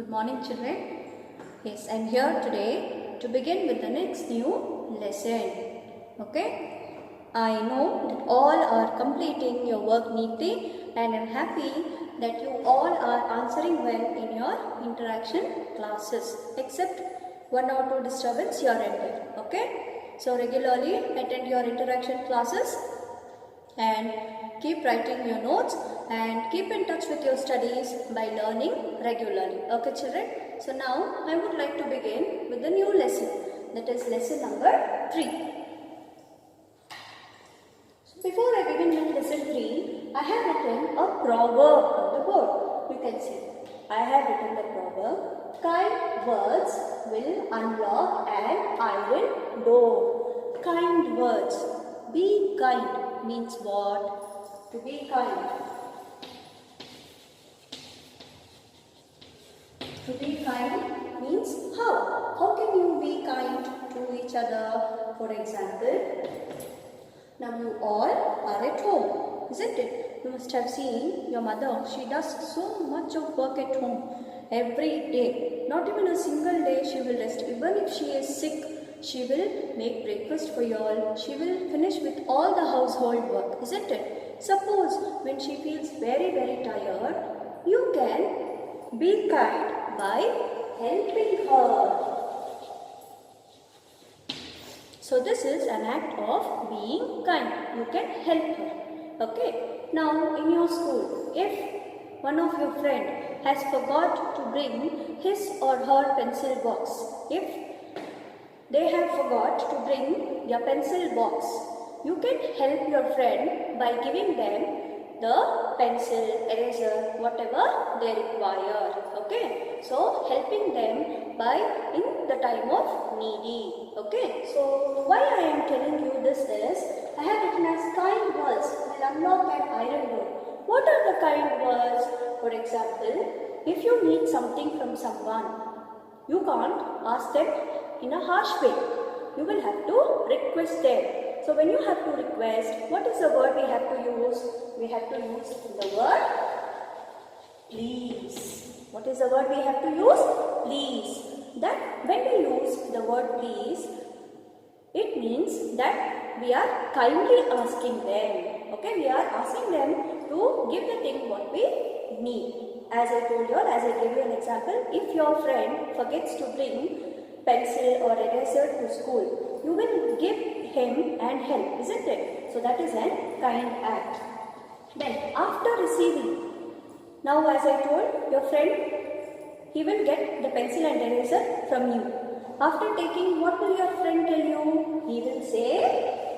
Good morning, children. Yes, I'm here today to begin with the next new lesson. Okay? I know that all are completing your work neatly, and I'm happy that you all are answering well in your interaction classes, except one or two disturbance here and there. Okay? So regularly attend your interaction classes and keep writing your notes and keep in touch with your studies by learning regularly. Okay, children? So now I would like to begin with the new lesson, that is lesson number 3. So before I begin with lesson 3, I have written a proverb on the board. You can see I have written the proverb: kind words will unlock an iron door. Kind words. Be kind means what? To be kind. To be kind means how? How can you be kind to each other? For example, now you all are at home, isn't it? You must have seen your mother. She does so much of work at home every day. Not even a single day she will rest. Even if she is sick, she will make breakfast for you all. She will finish with all the household work, isn't it? Suppose when she feels very tired, you can be kind by helping her. So this is an act of being kind. You can help her. Okay. Now in your school, if one of your friend has forgot to bring his or her pencil box, if they have forgot to bring their pencil box, you can help your friend by giving them the pencil, eraser, whatever they require. Okay. So helping them by in the time of needy. Okay. So why I am telling you this is, I have written as kind words will unlock an iron door. What are the kind words? For example, if you need something from someone, you can't ask them in a harsh way. You will have to request them. So when you have to request, what is the word we have to use? We have to use the word please. What is the word we have to use? Please. That when we use the word please, it means that we are kindly asking them. Okay, we are asking them to give the thing what we need. As I told you, as I gave you an example, if your friend forgets to bring pencil or eraser to school, you will give him and help, isn't it? So that is a kind act. Then after receiving, now as I told your friend, he will get the pencil and eraser from you. After taking, what will your friend tell you? He will say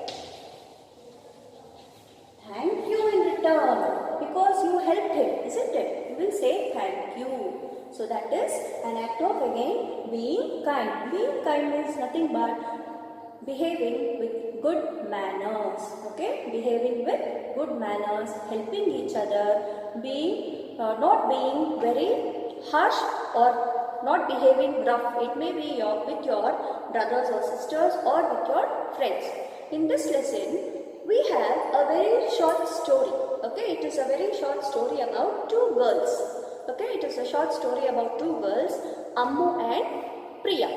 thank you in return, because you helped him, isn't it? You will say thank you. So that is an act of, again, being kind. Being kind means nothing but behaving with good manners. Okay? Behaving with good manners, helping each other, being not being very harsh or not behaving rough. It may be with your brothers or sisters or with your friends. In this lesson, we have a very short story. Okay? It is a very short story about two girls. Okay, it is a short story about two girls, Ammu and Priya.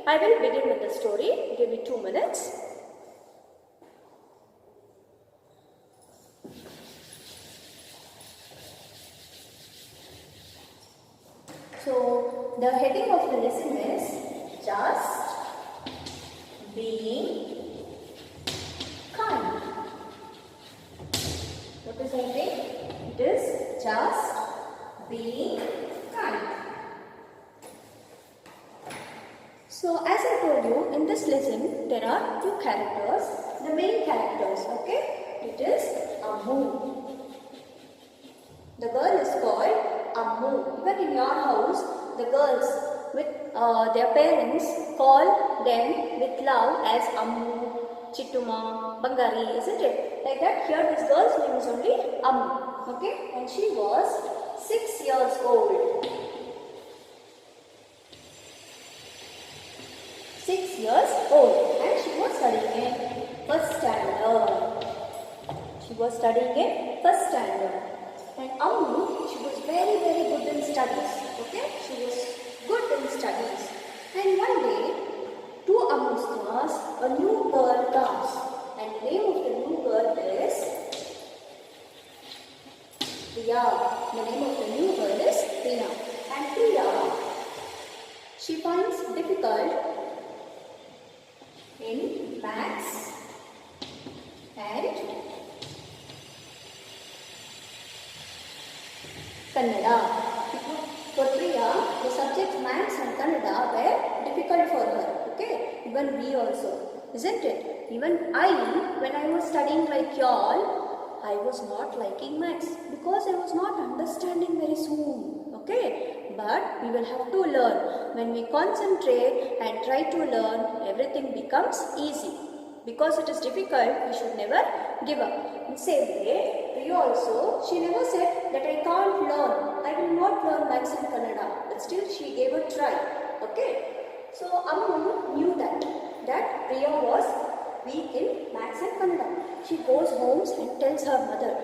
I will begin with the story. Give me 2 minutes. So, the heading of the lesson is Just Being Kind. What is the heading? It is Just Being kind. So as I told you, in this lesson there are two characters, the main characters. Okay, it is Ammu. The girl is called Ammu. Even in your house, the girls with their parents call them with love as Ammu, Chittuma, Bangari, isn't it? Like that. Here this girl's name is only Ammu. Okay, and she was 6 years old. 6 years old, and she was studying in first standard. She was studying in first standard. And Ammu, she was very good in studies. Okay, she was a new girl comes, and the name of the new girl is Priya. The name of the new girl is Priya. And Priya, she finds difficult in maths and Kannada. For Priya, the subjects maths and Kannada were difficult for her. Okay, even we also, isn't it? Even I, when I was studying like y'all, I was not liking maths because I was not understanding very soon. Okay, but we will have to learn. When we concentrate and try to learn, everything becomes easy. Because it is difficult, we should never give up. In the same way, Priya also, she never said that I can't learn. I will not learn maths and Kannada. But still she gave a try. Okay. So Ammu knew that Priya was weak in maths and Kannada. She goes home and tells her mother,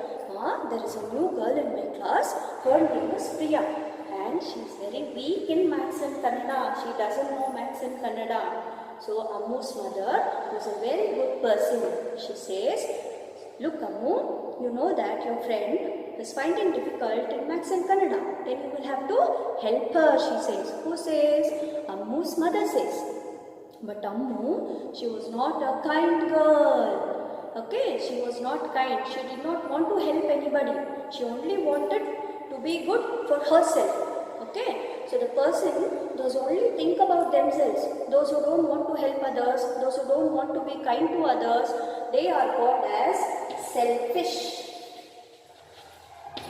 there is a new girl in my class. Her name is Priya. And she is very weak in maths and Kannada. She doesn't know maths and Kannada. So Ammu's mother was a very good person. She says, look Ammu, you know that your friend is finding difficult in maths and Kannada. Then you will have to help her, she says. Who says? Ammu's mother says. But Ammu, she was not a kind girl. Okay, she was not kind. She did not want to help anybody. She only wanted to be good for herself. Okay. So the person, those only think about themselves, those who don't want to help others, those who don't want to be kind to others, they are called as selfish.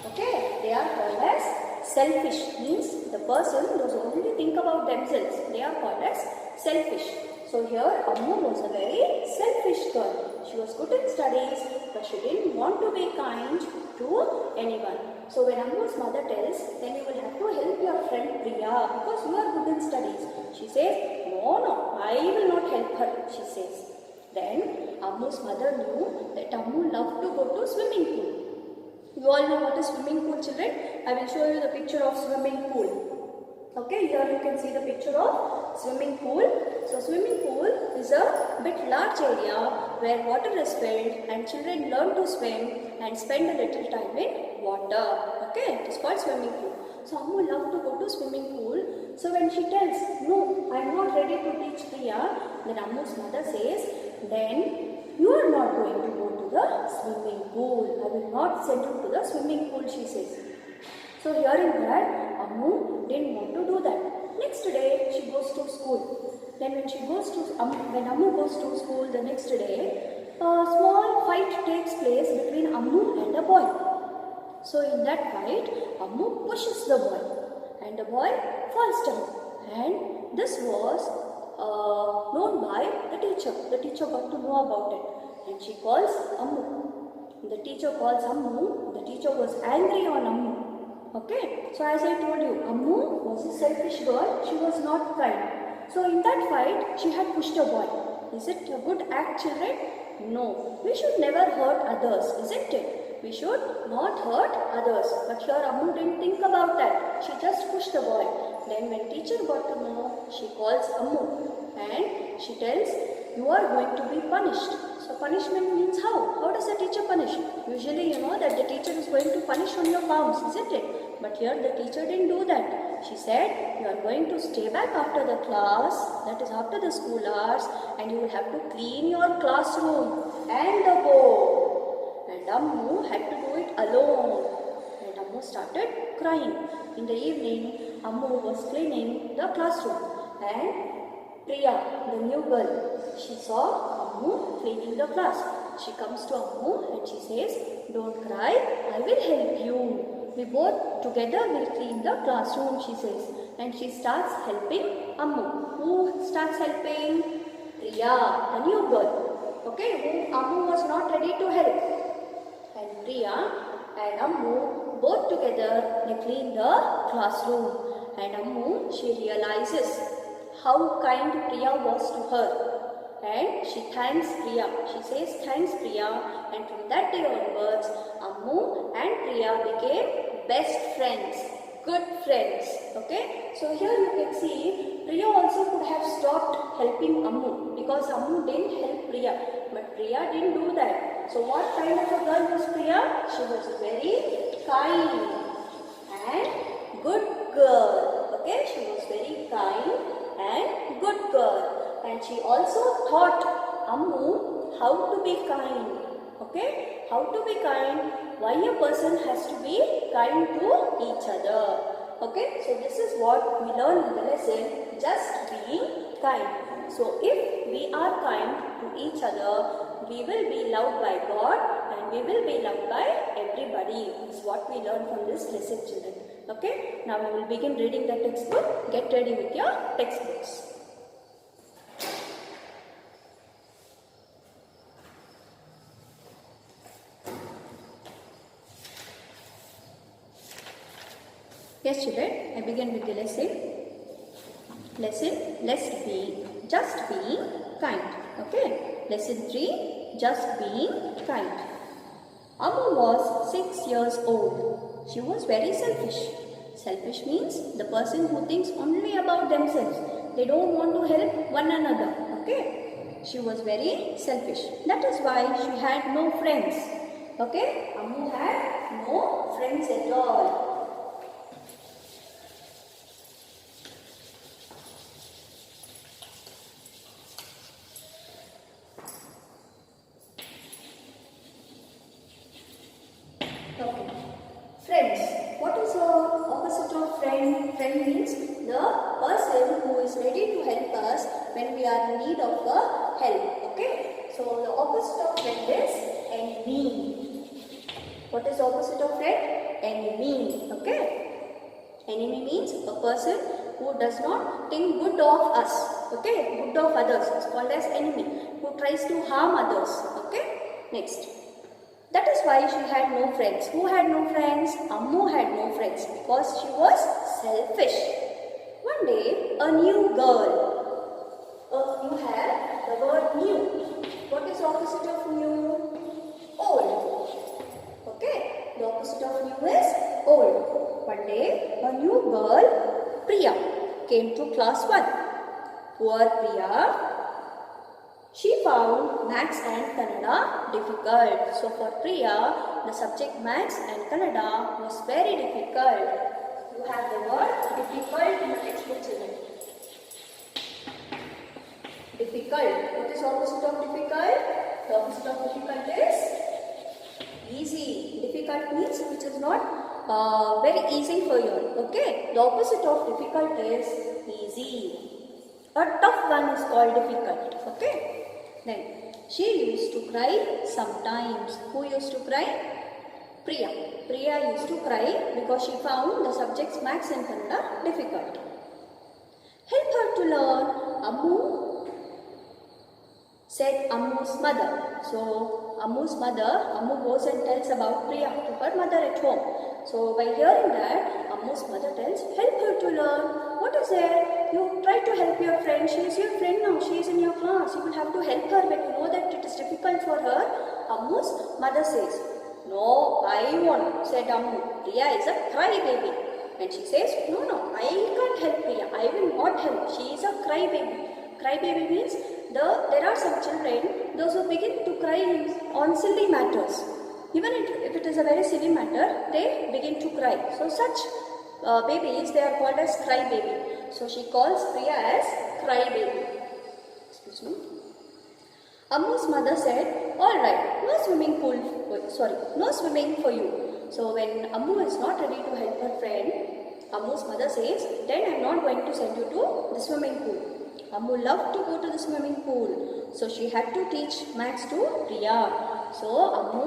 Okay, they are called as selfish. Means the person, those who only think about themselves, they are called as selfish. So here Ammu was a very selfish girl. She was good in studies, but she didn't want to be kind to anyone. So when Ammu's mother tells, then you will have to help your friend Priya because you are good in studies. She says, no, I will not help her, she says. Then Ammu's mother knew that Ammu loved to go to swimming pool. You all know what is swimming pool, children? I will show you the picture of swimming pool. Okay, here you can see the picture of swimming pool. So swimming pool is a bit large area where water is filled and children learn to swim and spend a little time in water. Okay, it is called swimming pool. So Ammu loved to go to swimming pool. So when she tells, no, I am not ready to teach Priya, then Ammu's mother says, then you are not going to go to the swimming pool. I will not send you to the swimming pool, she says. So hearing that, Ammu didn't want to do that. Next day, she goes to school. Then when Ammu goes to school the next day, a small fight takes place between Ammu and a boy. So in that fight, Ammu pushes the boy and the boy falls down. And this was known by the teacher. The teacher got to know about it and she calls Ammu. The teacher calls Ammu. The teacher was angry on Ammu. Okay, so as I told you, Ammu was a selfish girl. She was not kind. So in that fight, she had pushed a boy. Is it a good act, children? No. We should never hurt others, isn't it? We should not hurt others. But here Ammu didn't think about that. She just pushed the boy. Then when teacher got to know, she calls Ammu and she tells, you are going to be punished. So punishment means how? How does the teacher punish? Usually you know that the teacher is going to punish on your palms, isn't it? But here the teacher didn't do that. She said, you are going to stay back after the class, that is after the school hours, and you will have to clean your classroom and the board. And Ammu had to do it alone. And Ammu started crying. In the evening, Ammu was cleaning the classroom. And Priya, the new girl, she saw Ammu cleaning the class. She comes to Ammu and she says, don't cry, I will help you. We both together will clean the classroom, she says. And she starts helping Ammu. Who starts helping? Priya, the new girl. Okay, whom Ammu was not ready to help. And Priya and Ammu both together they clean the classroom. And Ammu, she realizes how kind Priya was to her. And she thanks Priya. She says, thanks Priya. And from that day onwards, Ammu and Priya became best friends. good friends. Okay, so here you can see Priya also could have stopped helping Ammu because Ammu didn't help Priya, but Priya didn't do that. So what kind of a girl was Priya? She was a very kind and good girl. Okay, she was very kind and good girl, and she also taught Ammu how to be kind. Okay, how to be kind, why a person has to be kind to each other. Okay, so this is what we learn in the lesson, just being kind. So if we are kind to each other, we will be loved by God and we will be loved by everybody. This is what we learn from this lesson, children. Okay, now we will begin reading the textbook. Get ready with your textbooks. Yes, children, I begin with the lesson. Lesson, just being kind. Okay, lesson 3, just being kind. Ammu was 6 years old. She was very selfish. Selfish means the person who thinks only about themselves. They don't want to help one another. Okay, she was very selfish. That is why she had no friends. Okay, Ammu had no friends at all. Friends. What is the opposite of friend? Friend means the person who is ready to help us when we are in need of help. Okay. So the opposite of friend is enemy. What is the opposite of friend? Enemy. Okay. Enemy means a person who does not think good of us. Okay. Good of others. It's called as enemy. Who tries to harm others. Okay. Next. That is why she had no friends. Who had no friends? Ammu had no friends because she was selfish. One day, a new girl. You have the word new. What is the opposite of new? Old. Okay, the opposite of new is old. One day, a new girl, Priya, came to class 1. Poor Priya. She found Maths and Kannada difficult. So for Priya, the subject Maths and Kannada was very difficult. You have the word difficult in the textbook, children. Difficult. What is the opposite of difficult? The opposite of difficult is easy. Difficult means which is not very easy for you. Okay. The opposite of difficult is easy. A tough one is called difficult. Okay. Then she used to cry sometimes. Who used to cry? Priya. Priya used to cry because she found the subjects Maths and Kannada difficult. Help her to learn. Ammu said Ammu's mother. So Ammu goes and tells about Priya to her mother at home. So by hearing that, Ammu's mother tells, help her to learn. What is there? You try to help your friend. She is your friend now. She is in your class. You will have to help her when you know that it is difficult for her. Ammu's mother says, no, I won't, said Ammu. Priya is a crybaby. And she says, no, I can't help Priya. I will not help. She is a crybaby. Crybaby means there are some children, those who begin to cry on silly matters. Even if it is a very silly matter, they begin to cry. So such babies, they are called as crybaby. So she calls Priya as crybaby. Excuse me. Ammu's mother said, alright, no swimming for you. So when Ammu is not ready to help her friend, Ammu's mother says, then I am not going to send you to the swimming pool. Ammu loved to go to the swimming pool. So she had to teach Maths to Priya. So Ammu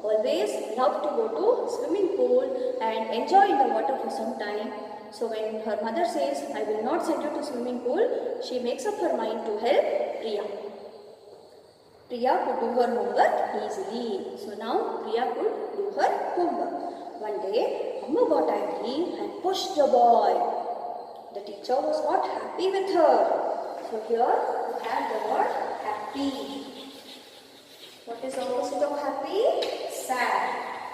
always loved to go to swimming pool and enjoy in the water for some time. So when her mother says, I will not send you to swimming pool, she makes up her mind to help Priya. Priya could do her homework easily. So now Priya could do her homework. One day, Ammu got angry and pushed the boy. The teacher was not happy with her. So here we have the word happy. What is the opposite of happy? Sad.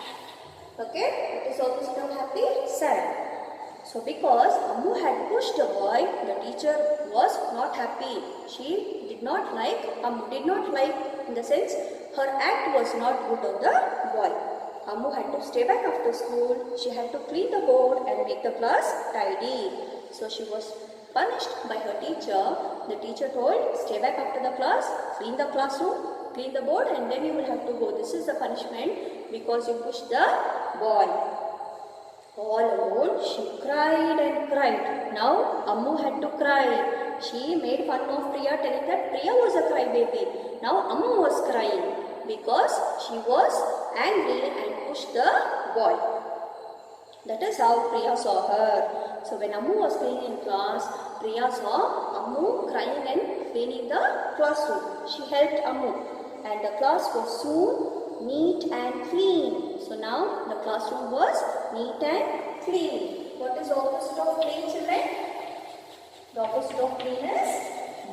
Okay? What is the opposite of happy? Sad. So because Ammu had pushed the boy, the teacher was not happy. She did not like, Ammu did not like, in the sense her act was not good on the boy. Ammu had to stay back after school. She had to clean the board and make the class tidy. So she was punished by her teacher. The teacher told, stay back after the class, clean the classroom, clean the board, and then you will have to go. This is the punishment because you pushed the boy. All alone, she cried and cried. Now, Ammu had to cry. She made fun of Priya, telling that Priya was a crybaby. Now, Ammu was crying because she was angry and pushed the boy. That is how Priya saw her. So, when Ammu was cleaning in class, Priya saw Ammu crying and cleaning the classroom. She helped Ammu, and the class was soon neat and clean. So now the classroom was neat and clean. What is opposite of clean, children? The opposite of clean is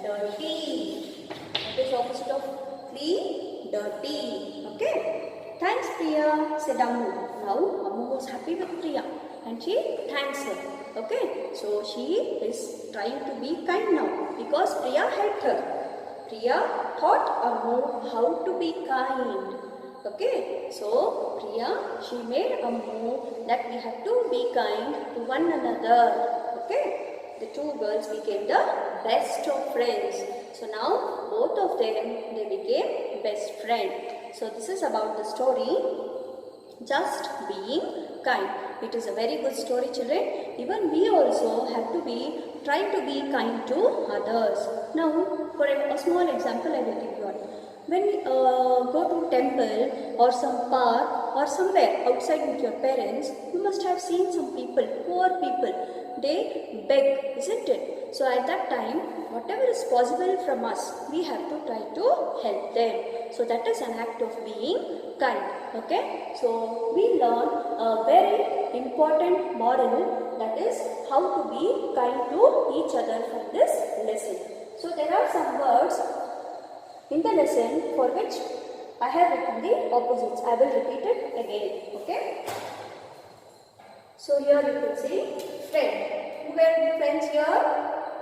dirty. What is opposite of clean? Dirty. Okay. Thanks, Priya, said Ammu. Now Ammu was happy with Priya and she thanks her. Okay. So she is trying to be kind now because Priya helped her. Priya taught Ammu how to be kind. Okay, so Priya, she made Ammu that we have to be kind to one another. Okay, the two girls became the best of friends. So now both of them, they became best friends. So this is about the story, just being kind. It is a very good story, children. Even we also have to be trying to be kind to others. Now, for a small example, I will give you one. When we go to temple or some park or somewhere outside with your parents, you must have seen some people, poor people, they beg, isn't it? So at that time, whatever is possible from us, we have to try to help them. So that is an act of being kind. Okay? So we learn a very important moral, that is how to be kind to each other from this lesson. So there are some words in the lesson for which I have written the opposites. I will repeat it again. Okay. So here you can see friend. Who were the friends here?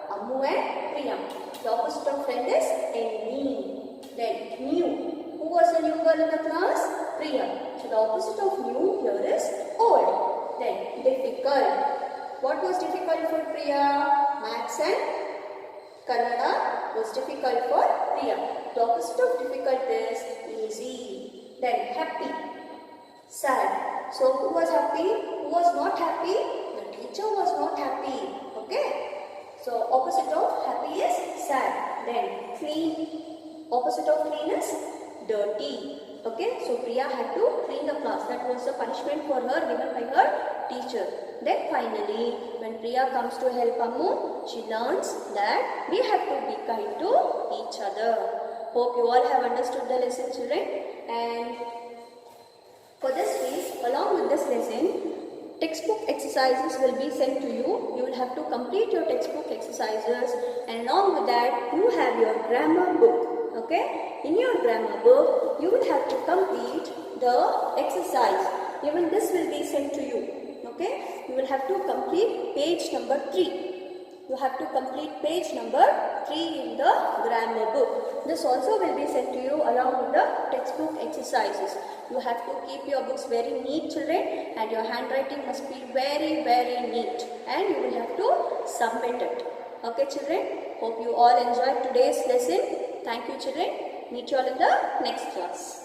Ammu and Priya. The opposite of friend is enemy. Then new. Who was the new girl in the class? Priya. So the opposite of new here is old. Then difficult. What was difficult for Priya? Maths and Kannada was difficult for Priya. The opposite of difficult is easy. Then happy, sad. So who was happy? Who was not happy? The teacher was not happy. Okay. So opposite of happy is sad. Then clean. Opposite of clean is dirty. Okay. So Priya had to clean the class. That was the punishment for her given by her teacher. Then finally, when Priya comes to help Ammu, she learns that we have to be kind to each other. Hope you all have understood the lesson, children. And for this week, along with this lesson, textbook exercises will be sent to you. You will have to complete your textbook exercises, and along with that, you have your grammar book. Okay? In your grammar book, you will have to complete the exercise. Even this will be sent to you. Okay? You will have to complete page number 3. You have to complete page number 3 in the grammar book. This also will be sent to you along with the textbook exercises. You have to keep your books very neat, children, and your handwriting must be very, very neat, and you will have to submit it. Okay, children? Hope you all enjoyed today's lesson. Thank you, children. Meet you all in the next class.